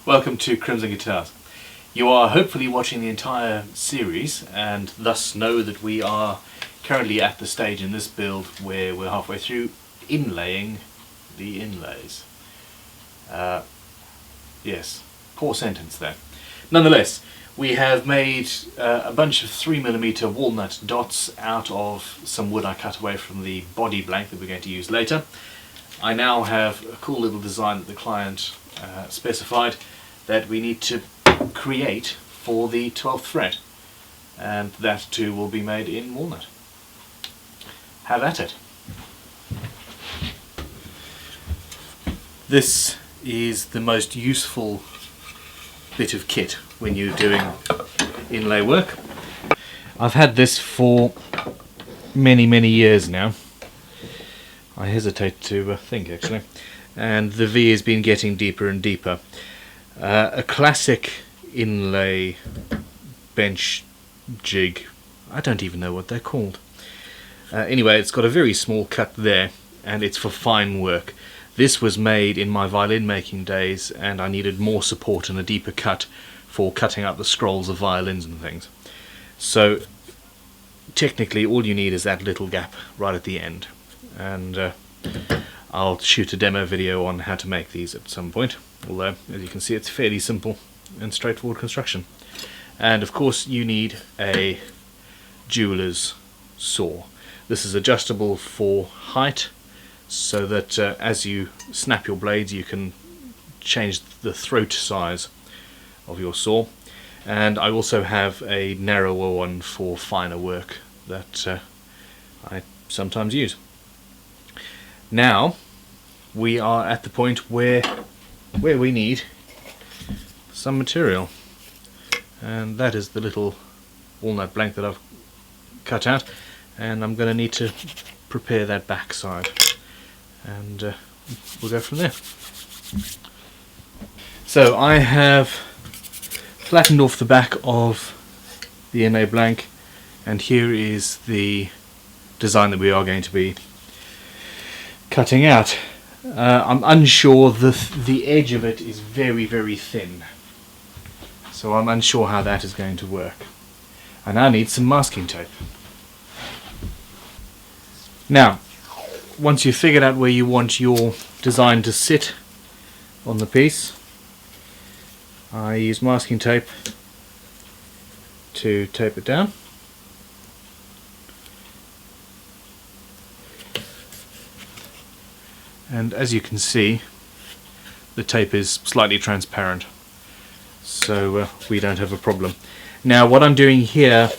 Welcome to Crimson Guitars. You are hopefully watching the entire series and thus know that we are currently at the stage in this build where we're halfway through inlaying the inlays. Yes, poor sentence there. Nonetheless, we have made a bunch of 3mm walnut dots out of some wood I cut away from the body blank that we're going to use later. I now have a cool little design that the client specified that we need to create for the 12th fret, and that too will be made in walnut. Have at it. This is the most useful bit of kit when you're doing inlay work. I've had this for many years now. I hesitate to think actually, and the V has been getting deeper and deeper. A classic inlay bench jig, I don't even know what they're called. Anyway, it's got a very small cut there and it's for fine work. This was made in my violin making days and I needed more support and a deeper cut for cutting up the scrolls of violins and things. So technically all you need is that little gap right at the end, and I'll shoot a demo video on how to make these at some point, although as you can see it's fairly simple and straightforward construction. And of course you need a jeweler's saw. This is adjustable for height so that as you snap your blades you can change the throat size of your saw, and I also have a narrower one for finer work that I sometimes use. Now we are at the point where we need some material, and that is the little walnut blank that I've cut out, and I'm going to need to prepare that back side, and we'll go from there. So I have flattened off the back of the Inlay blank, and here is the design that we are going to be cutting out. I'm unsure, the edge of it is very thin, so I'm unsure how that is going to work. I now need some masking tape. Now, once you've figured out where you want your design to sit on the piece, I use masking tape to tape it down. And as you can see, the tape is slightly transparent, so we don't have a problem. Now what I'm doing here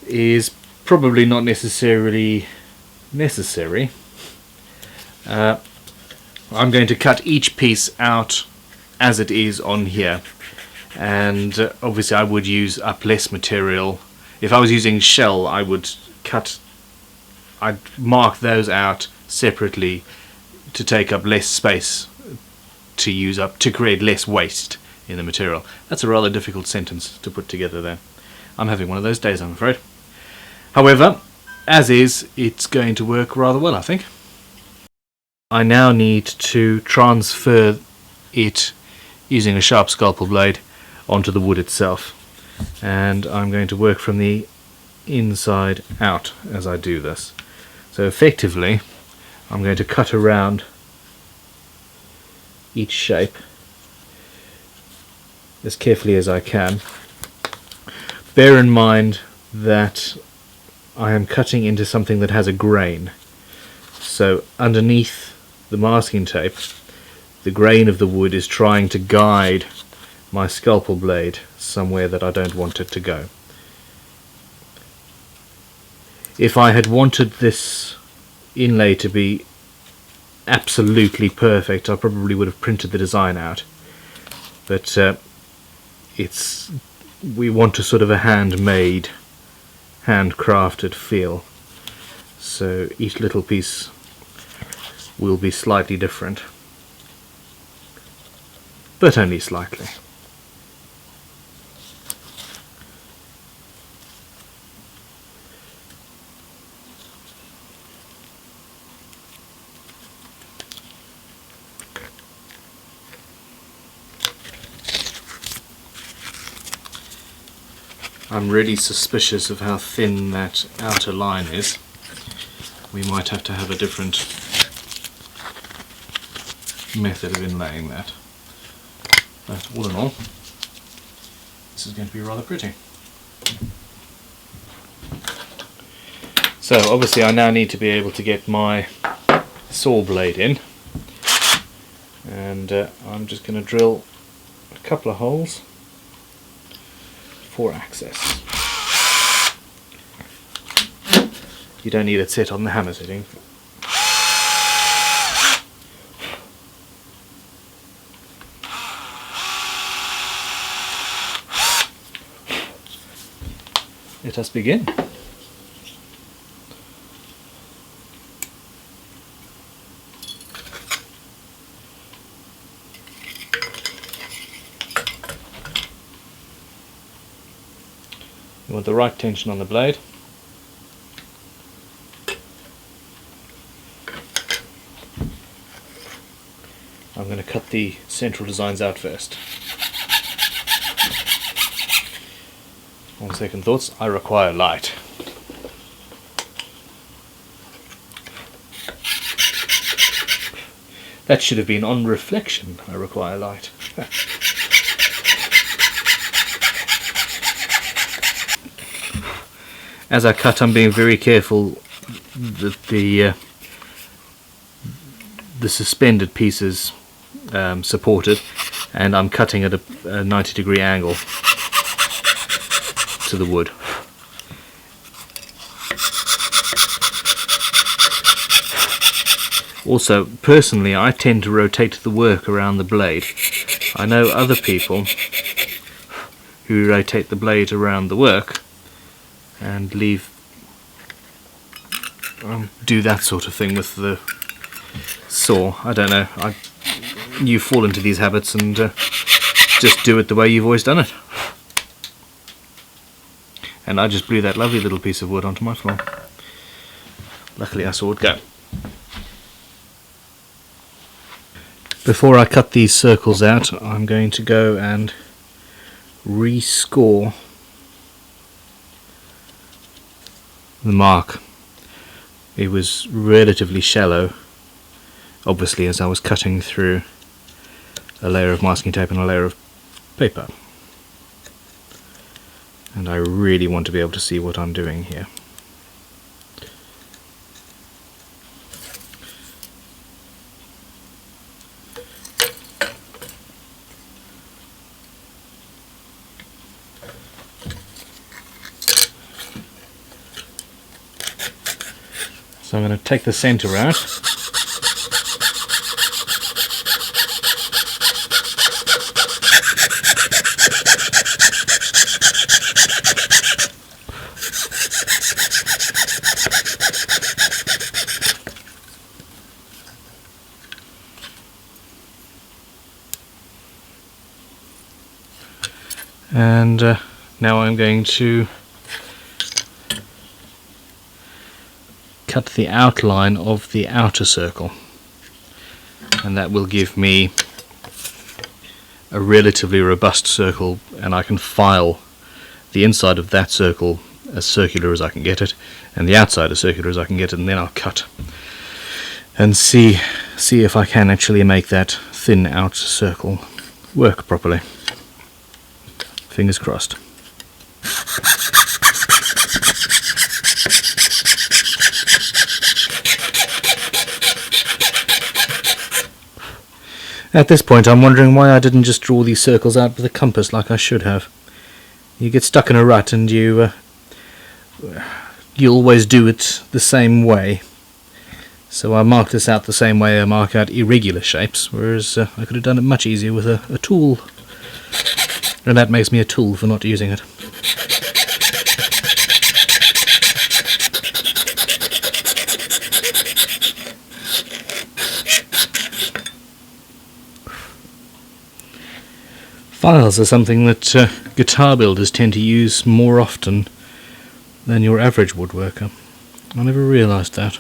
is probably not necessarily necessary. I'm going to cut each piece out as it is on here, and obviously I would use up less material. If I was using shell, I'd mark those out separately to take up less space, to use up, to create less waste in the material. That's a rather difficult sentence to put together there. I'm having one of those days, I'm afraid. However, as is, it's going to work rather well, I think. I now need to transfer it using a sharp scalpel blade onto the wood itself, and I'm going to work from the inside out as I do this. So effectively I'm going to cut around each shape as carefully as I can. Bear in mind that I am cutting into something that has a grain, so underneath the masking tape the grain of the wood is trying to guide my scalpel blade somewhere that I don't want it to go. If I had wanted this inlay to be absolutely perfect, I probably would have printed the design out, but we want a sort of a handmade, handcrafted feel, so each little piece will be slightly different, but only slightly. I'm really suspicious of how thin that outer line is. We might have to have a different method of inlaying that. But all in all, this is going to be rather pretty. So obviously I now need to be able to get my saw blade in, and I'm just going to drill a couple of holes for access. You don't need it set on the hammer setting. Let us begin. You want the right tension on the blade. I'm going to cut the central designs out first. On second thoughts, I require light. That should have been on reflection. I require light. As I cut, I'm being very careful that the suspended pieces supported, and I'm cutting at a 90-degree angle to the wood. Also, personally, I tend to rotate the work around the blade. I know other people who rotate the blade around the work and do that sort of thing with the saw. I don't know. You fall into these habits and just do it the way you've always done it. And I just blew that lovely little piece of wood onto my floor. Luckily I saw it go. Before I cut these circles out, I'm going to go and rescore the mark. It was relatively shallow, obviously, as I was cutting through a layer of masking tape and a layer of paper. And I really want to be able to see what I'm doing here. So I'm going to take the center out. And now I'm going to cut the outline of the outer circle, and that will give me a relatively robust circle, and I can file the inside of that circle as circular as I can get it and the outside as circular as I can get it, and then I'll cut and see if I can actually make that thin outer circle work properly. Fingers crossed. At this point I'm wondering why I didn't just draw these circles out with a compass like I should have. You get stuck in a rut and you always do it the same way. So I mark this out the same way I mark out irregular shapes, whereas I could have done it much easier with a tool. And that makes me a tool for not using it. Files are something that guitar builders tend to use more often than your average woodworker. I never realised that.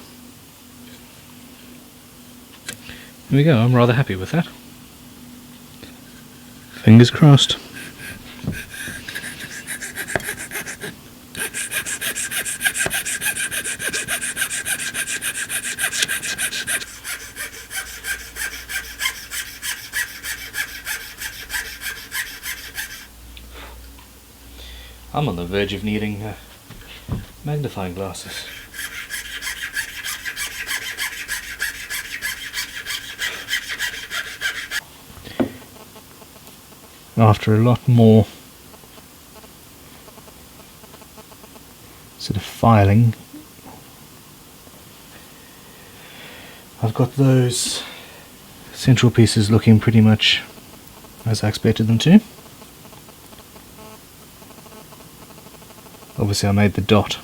There we go, I'm rather happy with that. Fingers crossed. I'm on the verge of needing magnifying glasses. After a lot more sort of filing, I've got those central pieces looking pretty much as I expected them to. Obviously I made the dot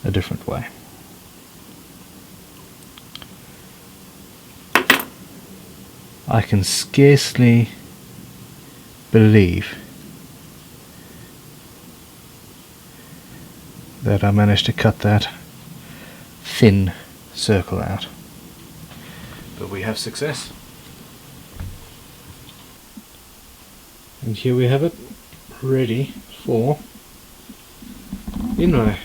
a different way. I can scarcely believe that I managed to cut that thin circle out. But we have success. And here we have it, ready for Inlay.